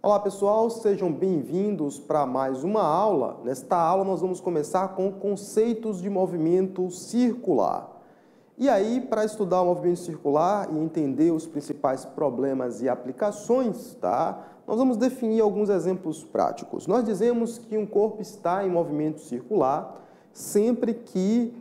Olá pessoal, sejam bem-vindos para mais uma aula. Nesta aula nós vamos começar com conceitos de movimento circular. E aí, para estudar o movimento circular e entender os principais problemas e aplicações, nós vamos definir alguns exemplos práticos. Nós dizemos que um corpo está em movimento circular sempre que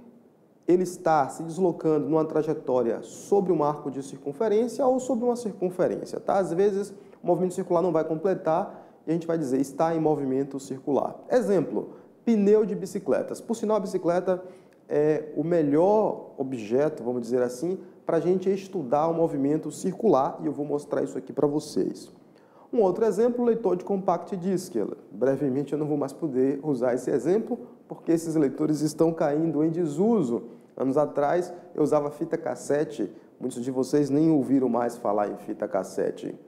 ele está se deslocando numa trajetória sobre um arco de circunferência ou sobre uma circunferência. Às vezes, o movimento circular não vai completar e a gente vai dizer está em movimento circular. Exemplo, pneu de bicicletas. Por sinal, a bicicleta é o melhor objeto, vamos dizer assim, para a gente estudar o movimento circular e eu vou mostrar isso aqui para vocês. Um outro exemplo, leitor de compact disc. Brevemente eu não vou mais poder usar esse exemplo porque esses leitores estão caindo em desuso. Anos atrás eu usava fita cassete, muitos de vocês nem ouviram mais falar em fita cassete.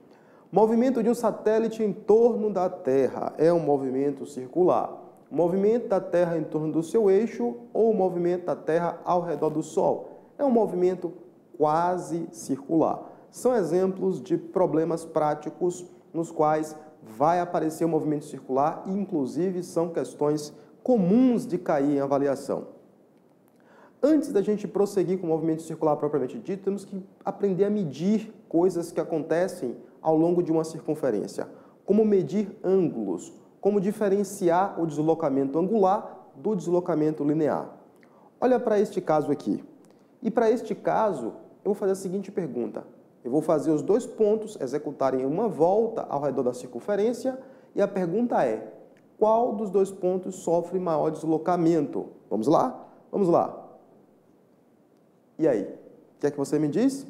Movimento de um satélite em torno da Terra é um movimento circular. O movimento da Terra em torno do seu eixo ou o movimento da Terra ao redor do Sol é um movimento quase circular. São exemplos de problemas práticos nos quais vai aparecer o movimento circular e, inclusive, são questões comuns de cair em avaliação. Antes da gente prosseguir com o movimento circular propriamente dito, temos que aprender a medir coisas que acontecem ao longo de uma circunferência, como medir ângulos, como diferenciar o deslocamento angular do deslocamento linear. Olha para este caso aqui. E para este caso, eu vou fazer a seguinte pergunta. Eu vou fazer os dois pontos executarem uma volta ao redor da circunferência e a pergunta é, qual dos dois pontos sofre maior deslocamento? Vamos lá? Vamos lá. E aí? O que é que você me diz?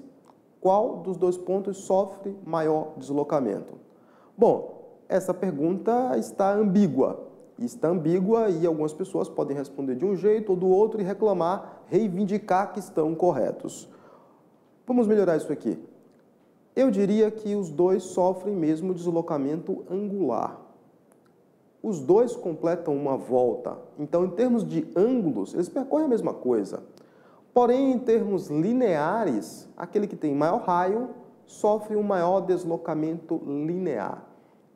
Qual dos dois pontos sofre maior deslocamento? Bom, essa pergunta está ambígua. Está ambígua e algumas pessoas podem responder de um jeito ou do outro e reclamar, reivindicar que estão corretos. Vamos melhorar isso aqui. Eu diria que os dois sofrem mesmo deslocamento angular. Os dois completam uma volta. Então, em termos de ângulos, eles percorrem a mesma coisa. Porém, em termos lineares, aquele que tem maior raio sofre um maior deslocamento linear.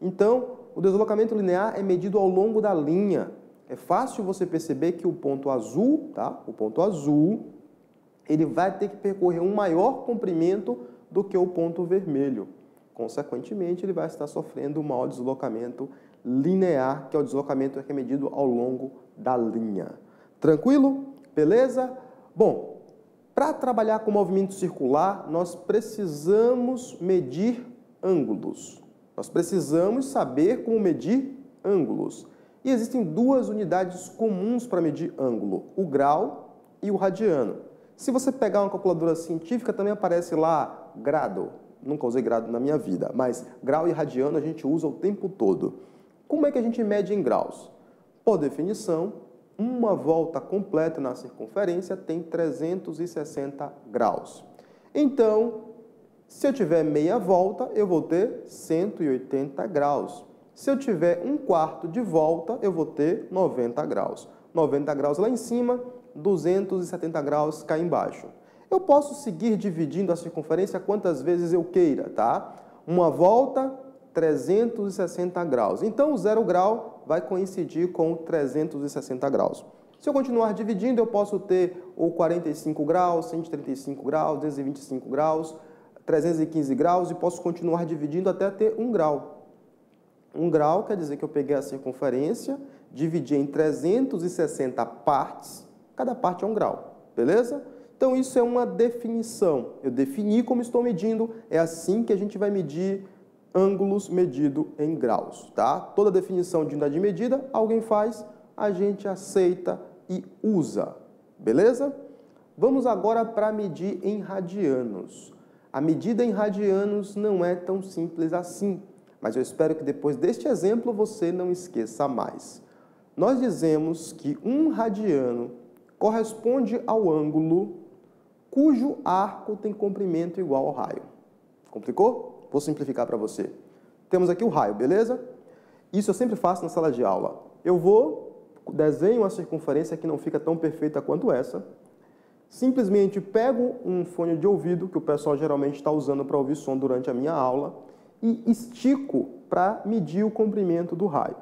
Então, o deslocamento linear é medido ao longo da linha. É fácil você perceber que o ponto azul, o ponto azul, ele vai ter que percorrer um maior comprimento do que o ponto vermelho. Consequentemente, ele vai estar sofrendo um maior deslocamento linear, que é o deslocamento que é medido ao longo da linha. Tranquilo? Beleza? Bom, para trabalhar com movimento circular, nós precisamos medir ângulos. Nós precisamos saber como medir ângulos. E existem duas unidades comuns para medir ângulo, o grau e o radiano. Se você pegar uma calculadora científica, também aparece lá grado. Nunca usei grado na minha vida, mas grau e radiano a gente usa o tempo todo. Como é que a gente mede em graus? Por definição, uma volta completa na circunferência tem 360 graus. Então, se eu tiver meia volta, eu vou ter 180 graus. Se eu tiver um quarto de volta, eu vou ter 90 graus. 90 graus lá em cima, 270 graus cá embaixo. Eu posso seguir dividindo a circunferência quantas vezes eu queira, Uma volta, 360 graus. Então, o 0 grau vai coincidir com 360 graus. Se eu continuar dividindo, eu posso ter o 45 graus, 135 graus, 225 graus, 315 graus e posso continuar dividindo até ter 1 grau. 1 grau quer dizer que eu peguei a circunferência, dividi em 360 partes, cada parte é 1 grau, beleza? Então, isso é uma definição. Eu defini como estou medindo, é assim que a gente vai medir ângulos medido em graus, Toda definição de unidade de medida, alguém faz, a gente aceita e usa, beleza? Vamos agora para medir em radianos. A medida em radianos não é tão simples assim, mas eu espero que depois deste exemplo você não esqueça mais. Nós dizemos que 1 radiano corresponde ao ângulo cujo arco tem comprimento igual ao raio. Complicou? Vou simplificar para você. Temos aqui o raio, beleza? Isso eu sempre faço na sala de aula. Eu desenho uma circunferência que não fica tão perfeita quanto essa. Simplesmente pego um fone de ouvido, que o pessoal geralmente está usando para ouvir som durante a minha aula, e estico para medir o comprimento do raio.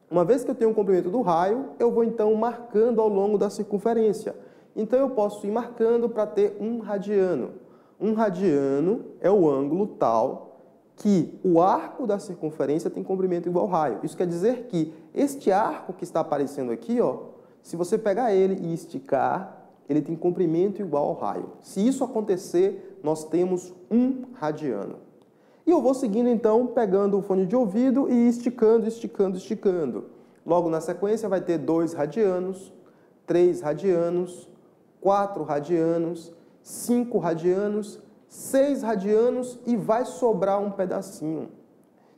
Uma vez que eu tenho o comprimento do raio, eu vou então marcando ao longo da circunferência. Então eu posso ir marcando para ter 1 radiano. 1 radiano é o ângulo tal que o arco da circunferência tem comprimento igual ao raio. Isso quer dizer que este arco que está aparecendo aqui, ó, se você pegar ele e esticar, ele tem comprimento igual ao raio. Se isso acontecer, nós temos 1 radiano. E eu vou seguindo, então, pegando o fone de ouvido e esticando, esticando, esticando. Logo na sequência vai ter 2 radianos, 3 radianos, 4 radianos, 5 radianos, 6 radianos e vai sobrar um pedacinho.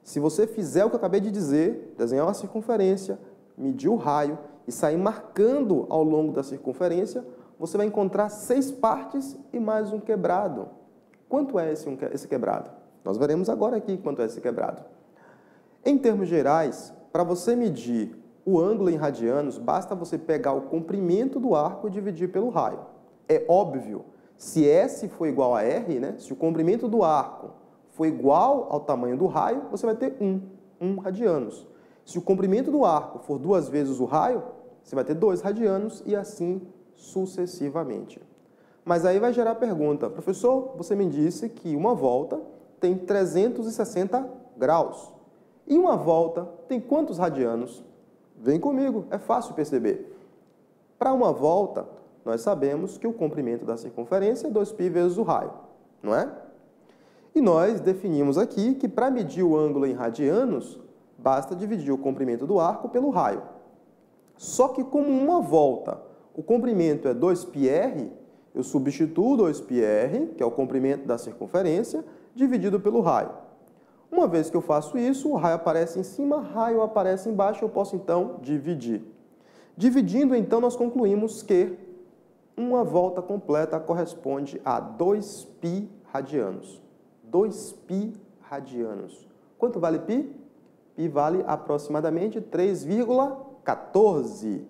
Se você fizer o que eu acabei de dizer, desenhar uma circunferência, medir o raio e sair marcando ao longo da circunferência, você vai encontrar 6 partes e mais um quebrado. Quanto é esse quebrado? Nós veremos agora aqui quanto é esse quebrado. Em termos gerais, para você medir o ângulo em radianos, basta você pegar o comprimento do arco e dividir pelo raio. É óbvio, se S for igual a R, né, se o comprimento do arco for igual ao tamanho do raio, você vai ter 1 radianos. Se o comprimento do arco for 2 vezes o raio, você vai ter 2 radianos e assim sucessivamente. Mas aí vai gerar a pergunta, professor, você me disse que uma volta tem 360 graus. E uma volta tem quantos radianos? Vem comigo, é fácil perceber. Para uma volta, nós sabemos que o comprimento da circunferência é 2π vezes o raio, não é? E nós definimos aqui que para medir o ângulo em radianos, basta dividir o comprimento do arco pelo raio. Só que como uma volta, o comprimento é 2πr, eu substituo 2πr, que é o comprimento da circunferência, dividido pelo raio. Uma vez que eu faço isso, o raio aparece em cima, o raio aparece embaixo, eu posso então dividir. Dividindo, então, nós concluímos que uma volta completa corresponde a 2π radianos. 2π radianos. Quanto vale π? Π vale aproximadamente 3,14.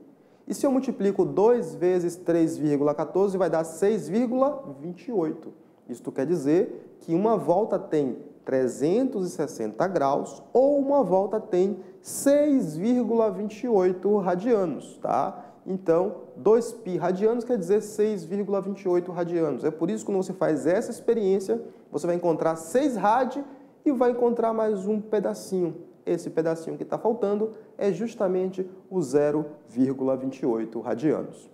E se eu multiplico 2 vezes 3,14, vai dar 6,28. Isto quer dizer que uma volta tem 360 graus ou uma volta tem 6,28 radianos, tá? Então, 2π radianos quer dizer 6,28 radianos. É por isso que quando você faz essa experiência, você vai encontrar 6 rad e vai encontrar mais um pedacinho. Esse pedacinho que está faltando é justamente o 0,28 radianos.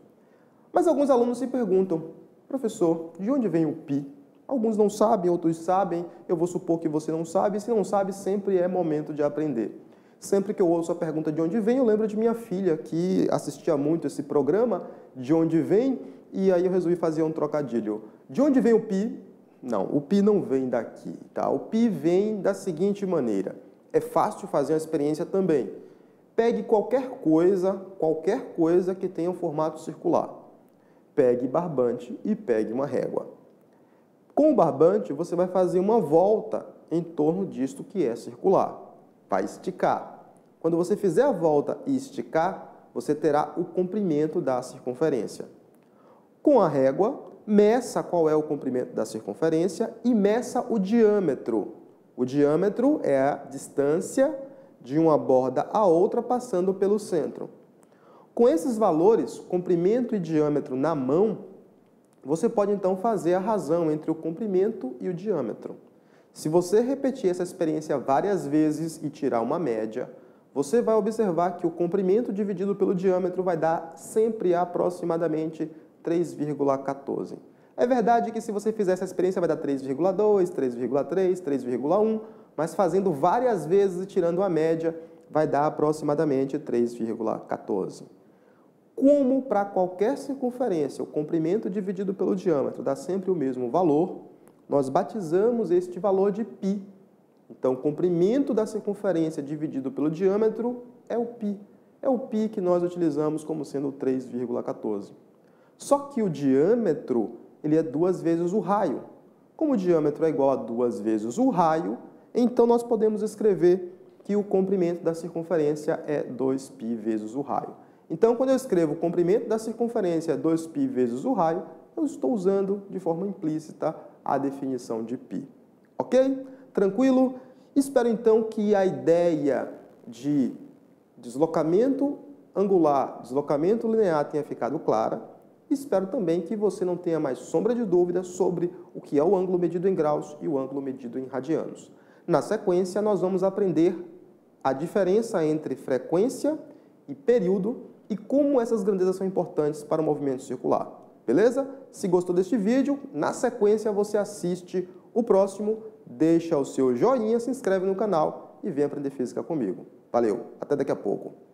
Mas alguns alunos se perguntam, professor, de onde vem o π? Alguns não sabem, outros sabem, eu vou supor que você não sabe, e se não sabe, sempre é momento de aprender. Sempre que eu ouço a pergunta de onde vem, eu lembro de minha filha, que assistia muito esse programa, de onde vem, e aí eu resolvi fazer um trocadilho. De onde vem o π? Não, o π não vem daqui, tá? O π vem da seguinte maneira. É fácil fazer uma experiência também. Pegue qualquer coisa que tenha um formato circular. Pegue barbante e pegue uma régua. Com o barbante, você vai fazer uma volta em torno disto que é circular. Vai esticar. Quando você fizer a volta e esticar, você terá o comprimento da circunferência. Com a régua, meça qual é o comprimento da circunferência e meça o diâmetro. O diâmetro é a distância de uma borda a outra passando pelo centro. Com esses valores, comprimento e diâmetro na mão, você pode então fazer a razão entre o comprimento e o diâmetro. Se você repetir essa experiência várias vezes e tirar uma média, você vai observar que o comprimento dividido pelo diâmetro vai dar sempre aproximadamente 3,14. É verdade que se você fizer essa experiência vai dar 3,2, 3,3, 3,1, mas fazendo várias vezes e tirando a média, vai dar aproximadamente 3,14. Como para qualquer circunferência, o comprimento dividido pelo diâmetro dá sempre o mesmo valor, nós batizamos este valor de π. Então, o comprimento da circunferência dividido pelo diâmetro é o π. É o π que nós utilizamos como sendo 3,14. Só que o diâmetro, ele é 2 vezes o raio. Como o diâmetro é igual a 2 vezes o raio, então nós podemos escrever que o comprimento da circunferência é 2π vezes o raio. Então, quando eu escrevo o comprimento da circunferência é 2π vezes o raio, eu estou usando de forma implícita a definição de π. Ok? Tranquilo? Espero então que a ideia de deslocamento angular, deslocamento linear tenha ficado clara. Espero também que você não tenha mais sombra de dúvida sobre o que é o ângulo medido em graus e o ângulo medido em radianos. Na sequência, nós vamos aprender a diferença entre frequência e período e como essas grandezas são importantes para o movimento circular. Beleza? Se gostou deste vídeo, na sequência você assiste o próximo, deixa o seu joinha, se inscreve no canal e vem aprender física comigo. Valeu, até daqui a pouco.